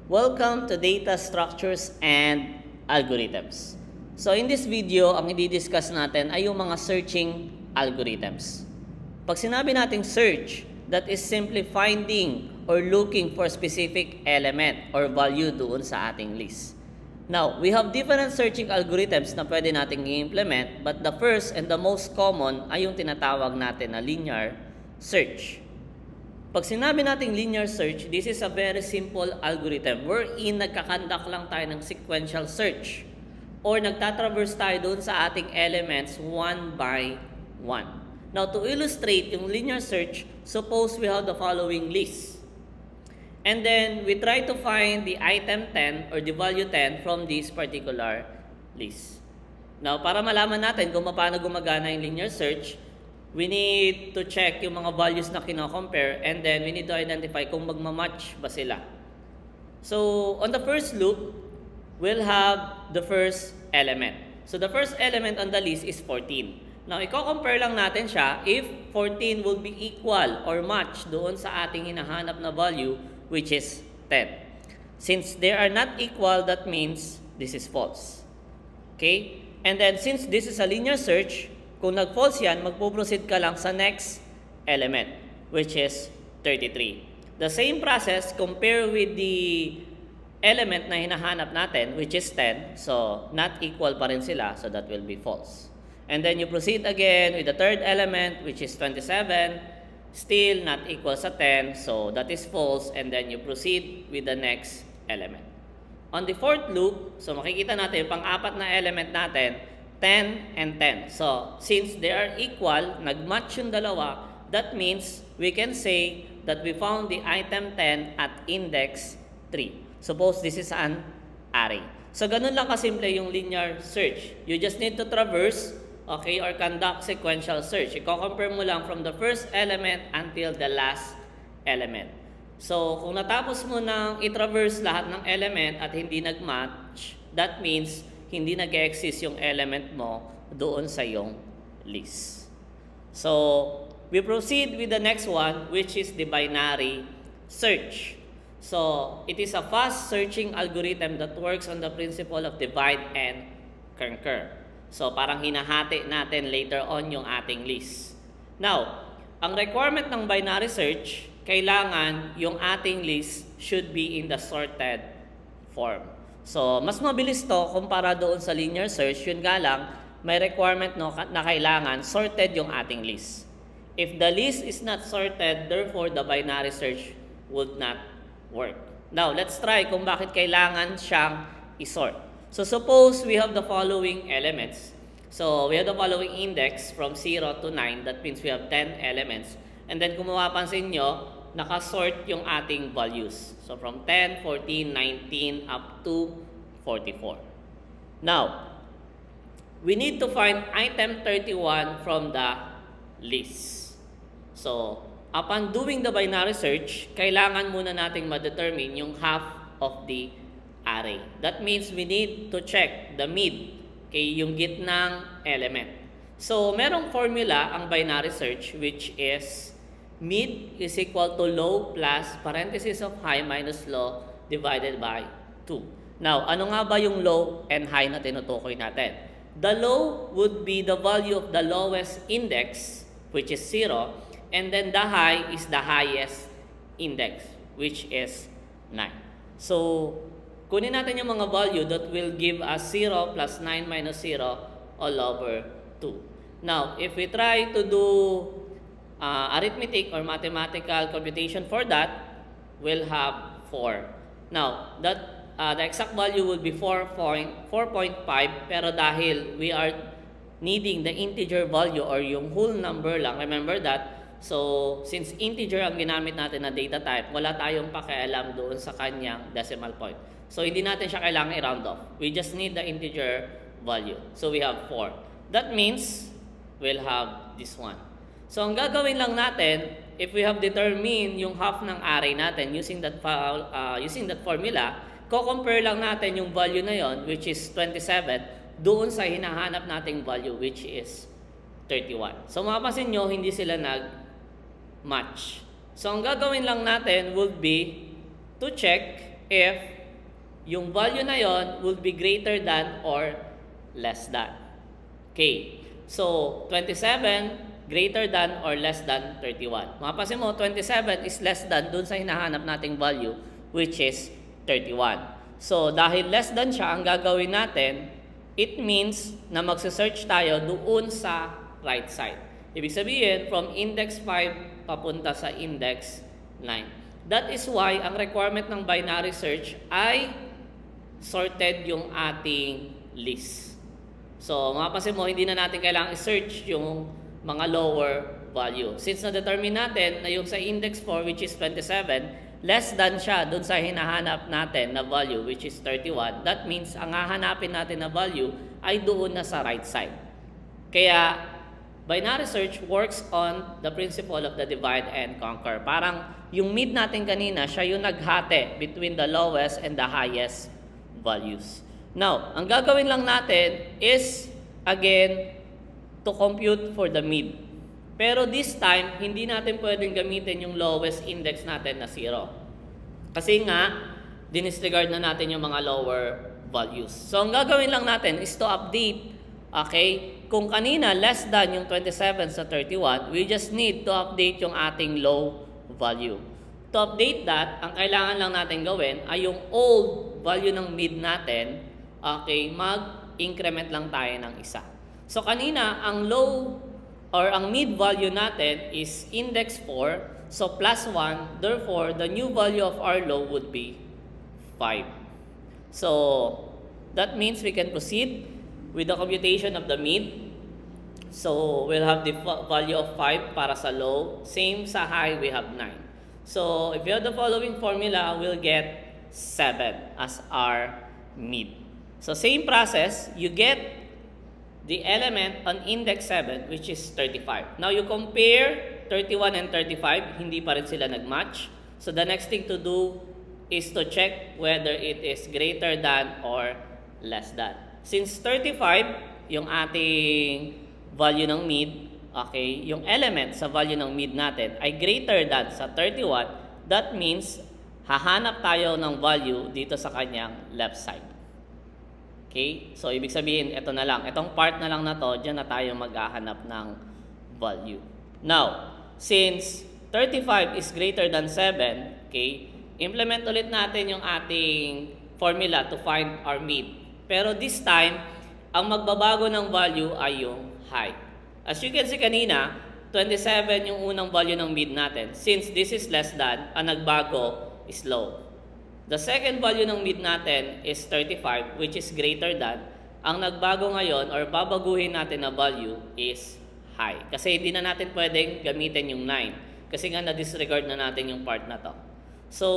Welcome to Data Structures and Algorithms. So in this video, ang i-discuss natin ay yung mga searching algorithms. Pag sinabi nating search, that is simply finding or looking for specific element or value doon sa ating list. Now, we have different searching algorithms na pwede nating i-implement, but the first and the most common ay yung tinatawag natin na linear search. Pag sinabi nating linear search, this is a very simple algorithm wherein nagkakandak lang tayo ng sequential search or nagtatraverse tayo doon sa ating elements one by one. Now, to illustrate yung linear search, suppose we have the following list. And then, we try to find the item 10 or the value 10 from this particular list. Now, para malaman natin kung paano gumagana yung linear search, we need to check yung mga values na kino-compare and then we need to identify kung magmamatch ba sila. So, on the first loop, we'll have the first element. So, the first element on the list is 14. Now, i-compare lang natin siya if 14 will be equal or match doon sa ating hinahanap na value, which is 10. Since they are not equal, that means this is false. Okay? And then, since this is a linear search, kung nag-false yan, magpo-proceed ka lang sa next element, which is 33. The same process, compare with the element na hinahanap natin, which is 10. So, not equal pa rin sila, so that will be false. And then you proceed again with the third element, which is 27. Still not equal sa 10, so that is false. And then you proceed with the next element. On the fourth loop, so makikita natin yung pang-apat na element natin, 10 and 10. So, since they are equal, nag-match yung dalawa, that means we can say that we found the item 10 at index 3. Suppose this is an array. So, ganun lang kasimple yung linear search. You just need to traverse, okay, or conduct sequential search. I-compare mo lang from the first element until the last element. So, kung natapos mo nang i-traverse lahat ng element at hindi nag-match, that means hindi nag-exist yung element mo doon sa iyong list. So, we proceed with the next one, which is the binary search. So, it is a fast searching algorithm that works on the principle of divide and conquer. So, parang hinahati natin later on yung ating list. Now, ang requirement ng binary search, kailangan yung ating list should be in the sorted form. So, mas mabilis to kumpara doon sa linear search. Yun nga lang, may requirement na kailangan sorted yung ating list. If the list is not sorted, therefore the binary search would not work. Now, let's try kung bakit kailangan siyang isort. So, suppose we have the following elements. So, we have the following index from 0 to 9. That means we have 10 elements. And then, kung mapapansin nyo, nakasort yung ating values. So, from 10, 14, 19, up to 44. Now, we need to find item 31 from the list. So, upon doing the binary search, kailangan muna nating ma-determine yung half of the array. That means we need to check the mid, okay, yung gitnang element. So, merong formula ang binary search which is mid is equal to low plus parenthesis of high minus low divided by 2. Now, ano nga ba yung low and high na tinutukoy natin? The low would be the value of the lowest index, which is 0, and then the high is the highest index, which is 9. So, kunin natin yung mga value that will give us 0 plus 9 minus 0 all over 2. Now, if we try to do arithmetic or mathematical computation for that, will have 4. Now, that the exact value will be 4.5, pero dahil we are needing the integer value or yung whole number lang, remember that, so since integer ang ginamit natin na data type, wala tayong pakialam doon sa kanyang decimal point. So, hindi natin siya kailangan i-round off. We just need the integer value. So, we have 4. That means, we'll have this one. So, ang gagawin lang natin, if we have determined yung half ng array natin using that formula, ko-compare lang natin yung value na yon, which is 27, doon sa hinahanap nating value, which is 31. So, mapapansin nyo, hindi sila nag-match. So, ang gagawin lang natin would be to check if yung value na yon will be greater than or less than. Okay. So, 27 greater than or less than 31. Mapapansin mo, 27 is less than dun sa hinahanap nating value, which is 31. So, dahil less than siya, ang gagawin natin, it means na magse-search tayo doon sa right side. Ibig sabihin, from index 5 papunta sa index 9. That is why ang requirement ng binary search ay sorted yung ating list. So, mapapansin mo, hindi na natin kailangang i-search yung mga lower value. Since na-determine natin na yung sa index 4, which is 27, less than siya dun sa hinahanap natin na value, which is 31, that means ang hahanapin natin na value ay doon na sa right side. Kaya, binary search works on the principle of the divide and conquer. Parang yung mid natin kanina, siya yung naghati between the lowest and the highest values. Now, ang gagawin lang natin is, again, to compute for the mid. Pero this time, hindi natin pwedeng gamitin yung lowest index natin na 0. Kasi nga, dinisregard na natin yung mga lower values. So, ang gagawin lang natin is to update, okay? Kung kanina, less than yung 27 sa 31, we just need to update yung ating low value. To update that, ang kailangan lang natin gawin ay yung old value ng mid natin, okay, mag-increment lang tayo ng isa. So, kanina, ang low or ang mid value natin is index 4. So, plus 1. Therefore, the new value of our low would be 5. So, that means we can proceed with the computation of the mid. So, we'll have the value of 5 para sa low. Same sa high, we have 9. So, if you have the following formula, we'll get 7 as our mid. So, same process, you get the element on index 7, which is 35. Now, you compare 31 and 35, hindi pa rin sila nag-match. So, the next thing to do is to check whether it is greater than or less than. Since 35, yung ating value ng mid, okay, yung element sa value ng mid natin ay greater than sa 31, that means hahanap tayo ng value dito sa kanyang left side. Okay? So, ibig sabihin, ito na lang. Itong part na lang na to, dyan na tayo maghahanap ng value. Now, since 35 is greater than 7, okay, implement ulit natin yung ating formula to find our mid. Pero this time, ang magbabago ng value ay yung high. As you can see kanina, 27 yung unang value ng mid natin. Since this is less than, ang nagbago is low. The second value ng mid natin is 35, which is greater than. Ang nagbago ngayon or babaguhin natin na value is high. Kasi hindi na natin pwedeng gamitin yung 9. Kasi nga na-disregard na natin yung part na to. So,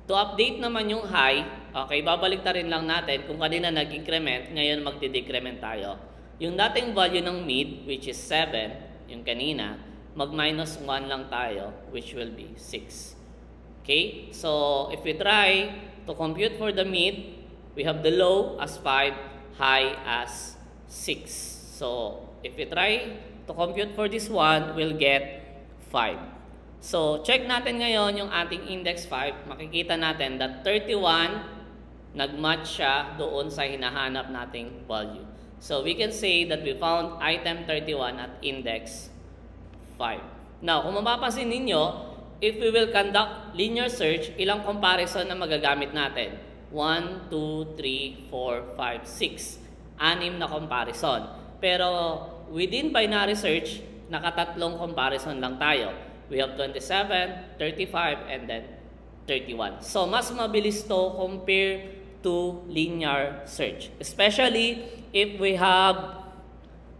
to update naman yung high, okay, babalik na rin lang natin kung kanina nag-increment, ngayon magdi-decrement tayo. Yung dating value ng mid, which is 7, yung kanina, mag-minus 1 lang tayo, which will be 6. Okay, so if we try to compute for the mid, we have the low as 5, high as 6. So if we try to compute for this one, we'll get 5. So check natin ngayon yung ating index 5. Makikita natin that 31, nag-match siya doon sa hinahanap nating value. So we can say that we found item 31 at index 5. Now, kung mapapansin ninyo, if we will conduct linear search, ilang comparison na magagamit natin? 1, 2, 3, 4, 5, 6. 6 na comparison. Pero within binary search, nakatatlong comparison lang tayo. We have 27, 35, and then 31. So, mas mabilis to compare to linear search. Especially if we have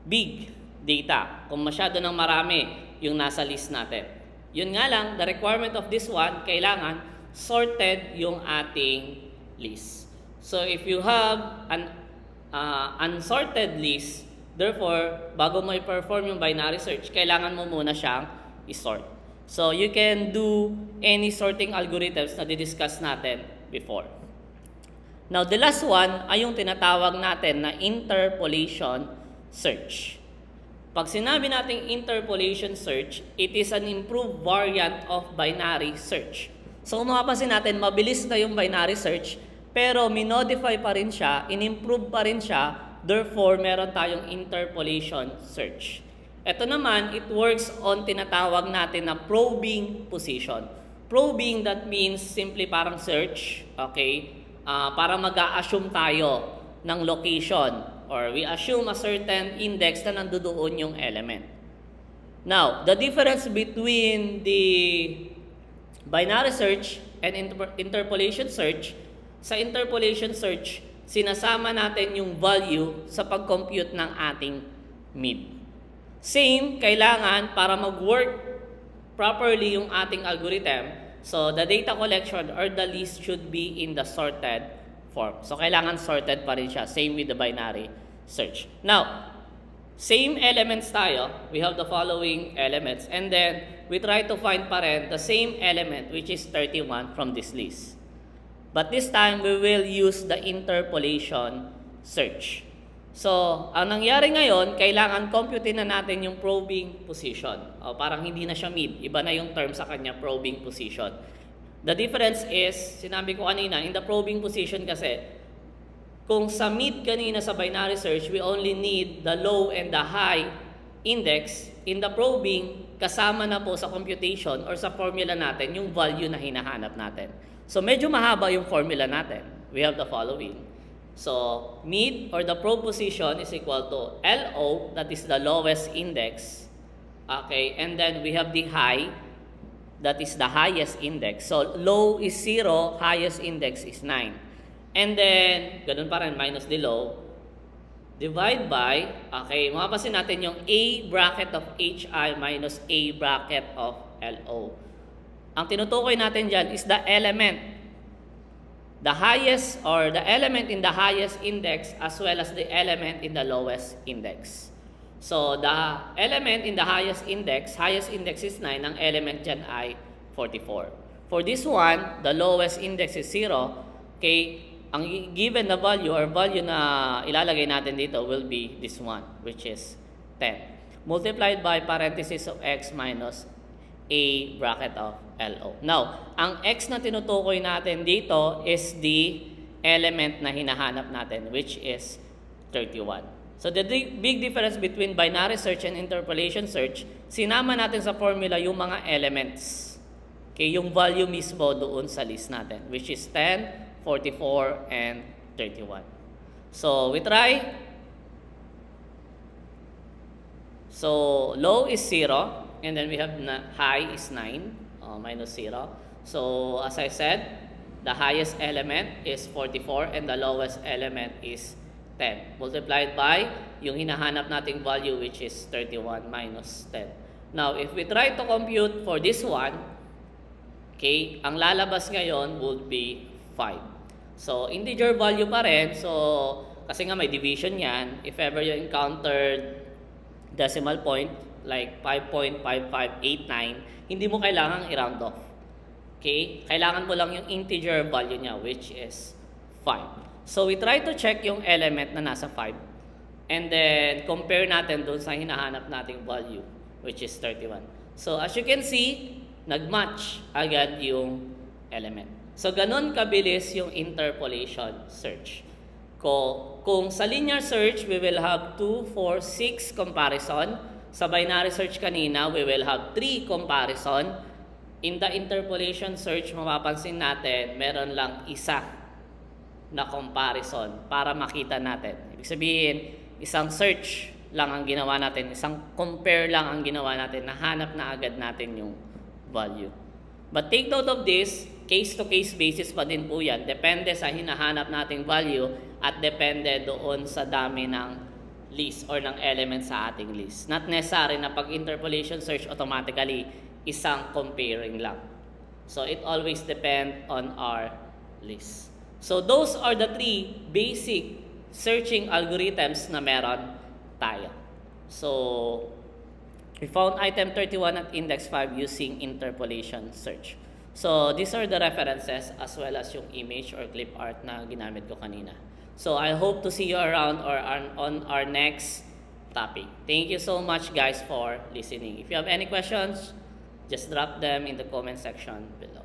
big data. Kung masyado ng marami yung nasa list natin. Yun nga lang, the requirement of this one, kailangan sorted yung ating list. So, if you have an unsorted list, therefore, bago mo i-perform yung binary search, kailangan mo muna siyang i-sort. So, you can do any sorting algorithms na didiscuss natin before. Now, the last one ay yung tinatawag natin na interpolation search. Pag sinabi nating interpolation search, it is an improved variant of binary search. So kung mapapansin natin, mabilis na yung binary search, pero minodify pa rin siya, in-improve pa rin siya, therefore meron tayong interpolation search. Ito naman, it works on tinatawag natin na probing position. Probing, that means simply parang search, okay? Para mag-a-assume tayo ng location, or we assume a certain index na nandoon yung element. Now, the difference between the binary search and interpolation search, sa interpolation search, sinasama natin yung value sa pag-compute ng ating mid. Same, kailangan para mag-work properly yung ating algorithm, so the data collection or the list should be in the sorted form. So kailangan sorted pa rin siya, same with the binary search. Now, same elements tayo, we have the following elements, and then we try to find pa rin the same element, which is 31 from this list. But this time, we will use the interpolation search. So, ang nangyari ngayon, kailangan computein na natin yung probing position. O, parang hindi na siya mid, iba na yung term sa kanya, probing position. The difference is, sinabi ko kanina, in the probing position kasi, kung sa mid kanina sa binary search, we only need the low and the high index. In the probing, kasama na po sa computation or sa formula natin yung value na hinahanap natin. So, medyo mahaba yung formula natin. We have the following. So, mid or the probe position is equal to LO, that is the lowest index. Okay, and then we have the high, that is the highest index. So, low is 0, highest index is 9. And then, ganun pa rin, minus the low, divide by, okay, mapapansin natin yung A bracket of HI minus A bracket of LO. Ang tinutukoy natin dyan is the element, the highest or the element in the highest index as well as the element in the lowest index. So, the element in the highest index is 9, ang element dyan ay 44. For this one, the lowest index is 0, okay, ang given na value or value na ilalagay natin dito will be this one, which is 10, multiplied by parenthesis of x minus A bracket of LO. Now, ang x na tinutukoy natin dito is the element na hinahanap natin, which is 31. So, the big difference between binary search and interpolation search, sinama natin sa formula yung mga elements. Okay, yung value mismo doon sa list natin, which is 10, 44, and 31. So, we try. So, low is 0. And then we have high is 9, minus 0. So, as I said, the highest element is 44 and the lowest element is 10. Multiplied by yung hinahanap nating value, which is 31 minus 10. Now, if we try to compute for this one, okay, ang lalabas ngayon would be 5. So, integer value pa rin. So, kasi nga may division yan. If ever you encountered decimal point, like 5.5589, hindi mo kailangang i-round off. Okay? Kailangan mo lang yung integer value niya, which is 5. So, we try to check yung element na nasa 5. And then, compare natin doon sa hinahanap nating value, which is 31. So, as you can see, nag-match agad yung element. So, ganun kabilis yung interpolation search. Kung sa linear search, we will have 2, 4, 6 comparison. Sa binary search kanina, we will have 3 comparison. In the interpolation search, mapapansin natin, meron lang isa na comparison para makita natin. Ibig sabihin, isang search lang ang ginawa natin, isang compare lang ang ginawa natin, nahanap na agad natin yung value. But take note of this, case-to-case basis pa din po yan. Depende sa hinahanap nating value at depende doon sa dami ng list or ng element sa ating list. Not necessary na pag interpolation search automatically isang comparing lang. So it always depend on our list. So those are the 3 basic searching algorithms na meron tayo. So we found item 31 at index 5 using interpolation search. So these are the references as well as yung image or clip art na ginamit ko kanina. So I hope to see you around or on our next topic. Thank you so much guys for listening. If you have any questions, just drop them in the comment section below.